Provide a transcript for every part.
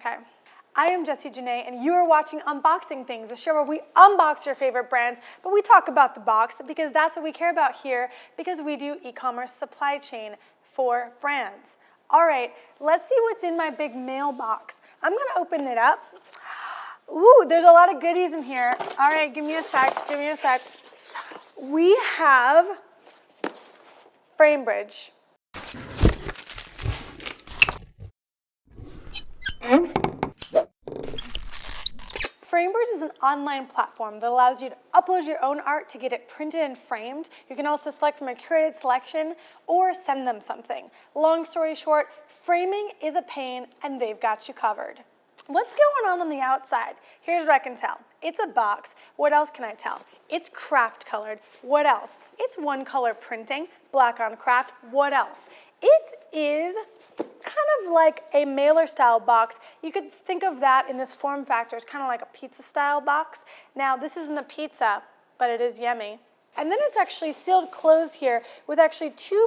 Okay. I am Jessie Janae, and you are watching Unboxing Things, a show where we unbox your favorite brands, but we talk about the box because that's what we care about here, because we do e-commerce supply chain for brands. All right, let's see what's in my big mailbox. I'm gonna open it up. Ooh, there's a lot of goodies in here. All right, give me a sec. We have Framebridge. Framebridge is an online platform that allows you to upload your own art to get it printed and framed. You can also select from a curated selection or send them something. Long story short, framing is a pain and they've got you covered. What's going on the outside? Here's what I can tell. It's a box. What else can I tell? It's craft colored. What else? It's one color printing, black on craft. What else? It is kind of like a mailer style box. You could think of that in this form factor. It's kind of like a pizza style box. Now this isn't a pizza, but it is yummy. And then it's actually sealed closed here with actually two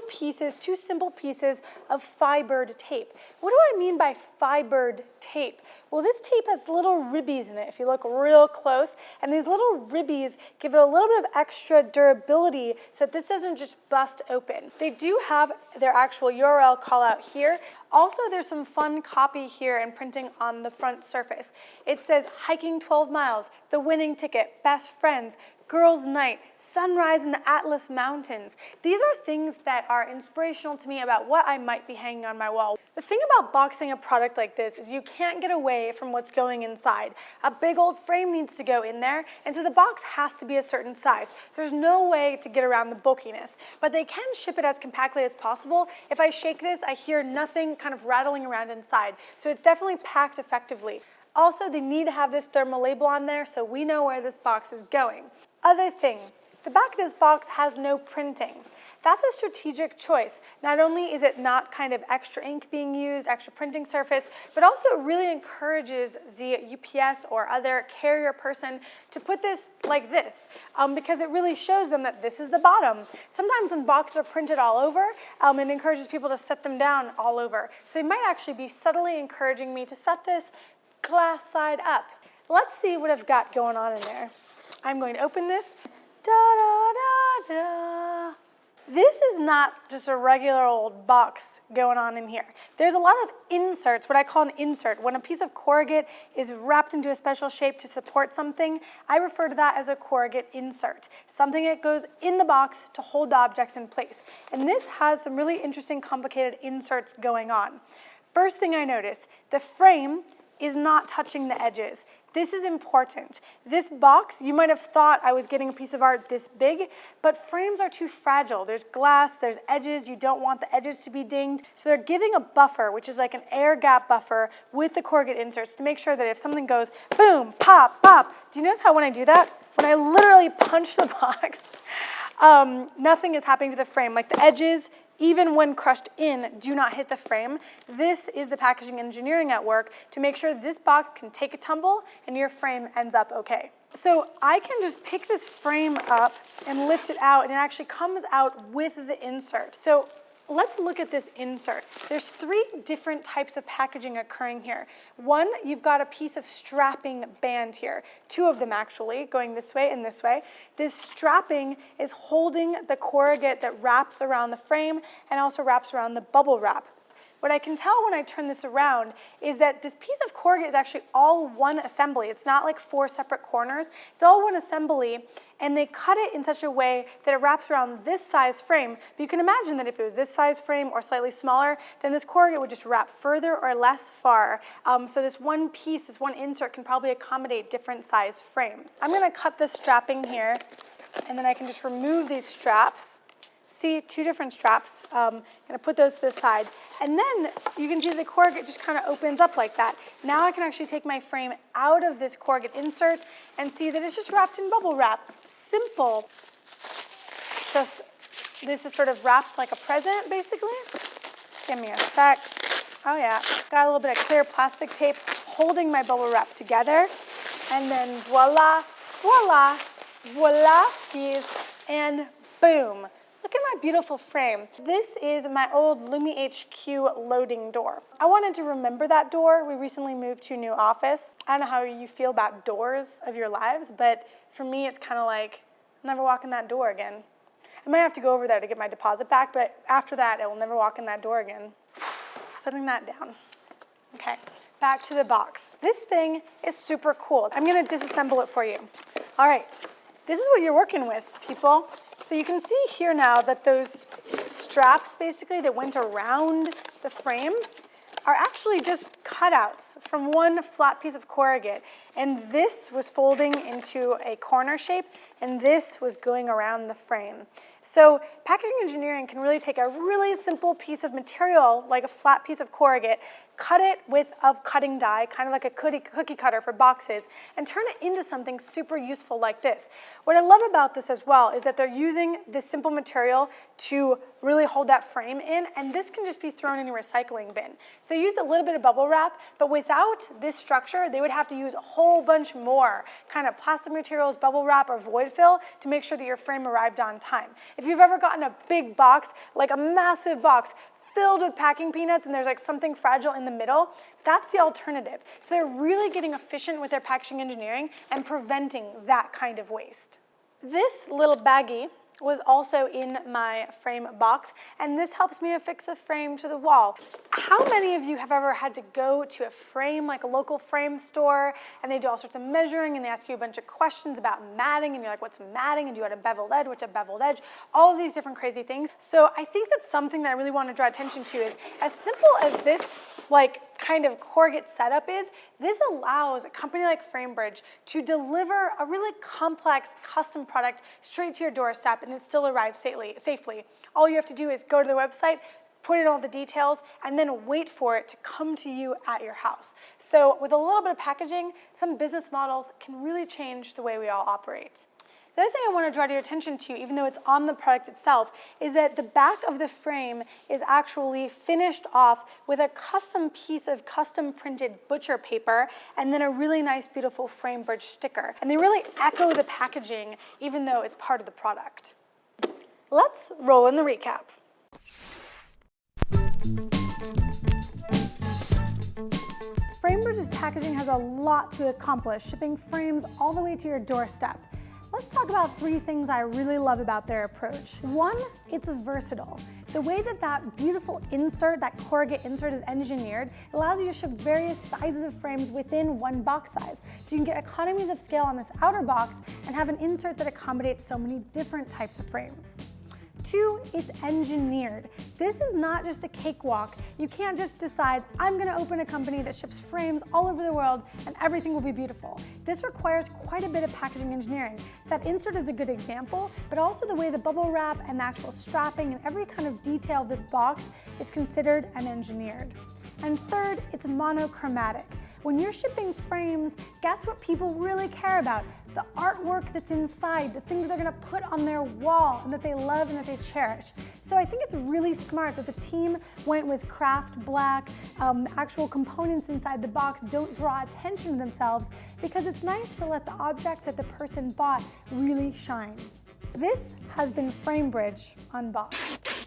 simple pieces of fibered tape. What do I mean by fibered tape? Well, this tape has little ribbies in it if you look real close, and these little ribbies give it a little bit of extra durability so that this doesn't just bust open. They do have their actual URL call out here. Also, there's some fun copy here and printing on the front surface. It says hiking 12 miles, the winning ticket, best friends, girls' night, sunrise in the Atlas Mountains. These are things that are inspirational to me about what I might be hanging on my wall. The thing about boxing a product like this is you can't get away from what's going inside. A big old frame needs to go in there, and so the box has to be a certain size. There's no way to get around the bulkiness, but they can ship it as compactly as possible. If I shake this, I hear nothing kind of rattling around inside, so it's definitely packed effectively. Also, they need to have this thermal label on there so we know where this box is going. Other thing, the back of this box has no printing. That's a strategic choice. Not only is it not kind of extra ink being used, extra printing surface, but also it really encourages the UPS or other carrier person to put this like this because it really shows them that this is the bottom. Sometimes when boxes are printed all over, it encourages people to set them down all over. So they might actually be subtly encouraging me to set this glass side up. Let's see what I've got going on in there. I'm going to open this. Da-da-da-da. This is not just a regular old box going on in here. There's a lot of inserts, what I call an insert. When a piece of corrugate is wrapped into a special shape to support something, I refer to that as a corrugate insert, something that goes in the box to hold the objects in place. And this has some really interesting, complicated inserts going on. First thing I notice, the frame is not touching the edges. This is important. This box, you might have thought I was getting a piece of art this big, but frames are too fragile. There's glass, there's edges, you don't want the edges to be dinged. So they're giving a buffer, which is like an air gap buffer with the corrugate inserts to make sure that if something goes boom, pop, pop. Do you notice how when I do that, when I literally punch the box, nothing is happening to the frame. Like the edges, even when crushed in, do not hit the frame. This is the packaging engineering at work to make sure this box can take a tumble and your frame ends up okay. So I can just pick this frame up and lift it out, and it actually comes out with the insert. So let's look at this insert. There's three different types of packaging occurring here. One, you've got a piece of strapping band here. Two of them actually, going this way and this way. This strapping is holding the corrugate that wraps around the frame and also wraps around the bubble wrap. What I can tell when I turn this around is that this piece of corrugate is actually all one assembly. It's not like four separate corners. It's all one assembly, and they cut it in such a way that it wraps around this size frame. But you can imagine that if it was this size frame or slightly smaller, then this corrugate would just wrap further or less far. So this one piece, this one insert can probably accommodate different size frames. I'm gonna cut this strapping here, and then I can just remove these straps. See, two different straps. I'm gonna put those to the side. And then you can see the corrugate just kind of opens up like that. Now I can actually take my frame out of this corrugate insert and see that it's just wrapped in bubble wrap. Simple. Just, this is sort of wrapped like a present, basically. Give me a sec. Oh yeah, got a little bit of clear plastic tape holding my bubble wrap together. And then voila, voila, voila skis, and boom. Look at my beautiful frame. This is my old Lumi HQ loading door. I wanted to remember that door. We recently moved to a new office. I don't know how you feel about doors of your lives, but for me, it's kind of like, I'll never walk in that door again. I might have to go over there to get my deposit back, but after that, I will never walk in that door again. Setting that down. Okay, back to the box. This thing is super cool. I'm gonna disassemble it for you. All right, this is what you're working with, people. So you can see here now that those straps basically that went around the frame are actually just cutouts from one flat piece of corrugate. And this was folding into a corner shape, and this was going around the frame. So packaging engineering can really take a really simple piece of material, like a flat piece of corrugate, cut it with a cutting die, kind of like a cookie cutter for boxes, and turn it into something super useful like this. What I love about this as well is that they're using this simple material to really hold that frame in, and this can just be thrown in a recycling bin. So they used a little bit of bubble wrap, but without this structure, they would have to use a whole bunch more kind of plastic materials, bubble wrap, or void fill to make sure that your frame arrived on time. If you've ever gotten a big box, like a massive box, filled with packing peanuts and there's like something fragile in the middle, that's the alternative. So they're really getting efficient with their packaging engineering and preventing that kind of waste. This little baggie was also in my frame box, and this helps me affix the frame to the wall. How many of you have ever had to go to a frame, like a local frame store, and they do all sorts of measuring, and they ask you a bunch of questions about matting, and you're like, what's matting, and do you want a beveled edge, what's a beveled edge, all of these different crazy things. So I think that's something that I really want to draw attention to is, as simple as this like kind of corrugate setup is, this allows a company like Framebridge to deliver a really complex custom product straight to your doorstep and it still arrives safely. All you have to do is go to the website, put in all the details, and then wait for it to come to you at your house. So with a little bit of packaging, some business models can really change the way we all operate. The other thing I want to draw to your attention to, even though it's on the product itself, is that the back of the frame is actually finished off with a custom piece of custom printed butcher paper and then a really nice, beautiful Framebridge sticker. And they really echo the packaging, even though it's part of the product. Let's roll in the recap. Framebridge's packaging has a lot to accomplish, shipping frames all the way to your doorstep. Let's talk about 3 things I really love about their approach. 1, it's versatile. The way that that beautiful insert, that corrugate insert is engineered, allows you to ship various sizes of frames within one box size. So you can get economies of scale on this outer box and have an insert that accommodates so many different types of frames. 2, it's engineered. This is not just a cakewalk. You can't just decide, I'm gonna open a company that ships frames all over the world and everything will be beautiful. This requires quite a bit of packaging engineering. That insert is a good example, but also the way the bubble wrap and the actual strapping and every kind of detail of this box is considered and engineered. And 3rd, it's monochromatic. When you're shipping frames, guess what people really care about? The artwork that's inside, the things that they're gonna put on their wall and that they love and that they cherish. So I think it's really smart that the team went with craft black, actual components inside the box don't draw attention to themselves because it's nice to let the object that the person bought really shine. This has been Framebridge Unboxed.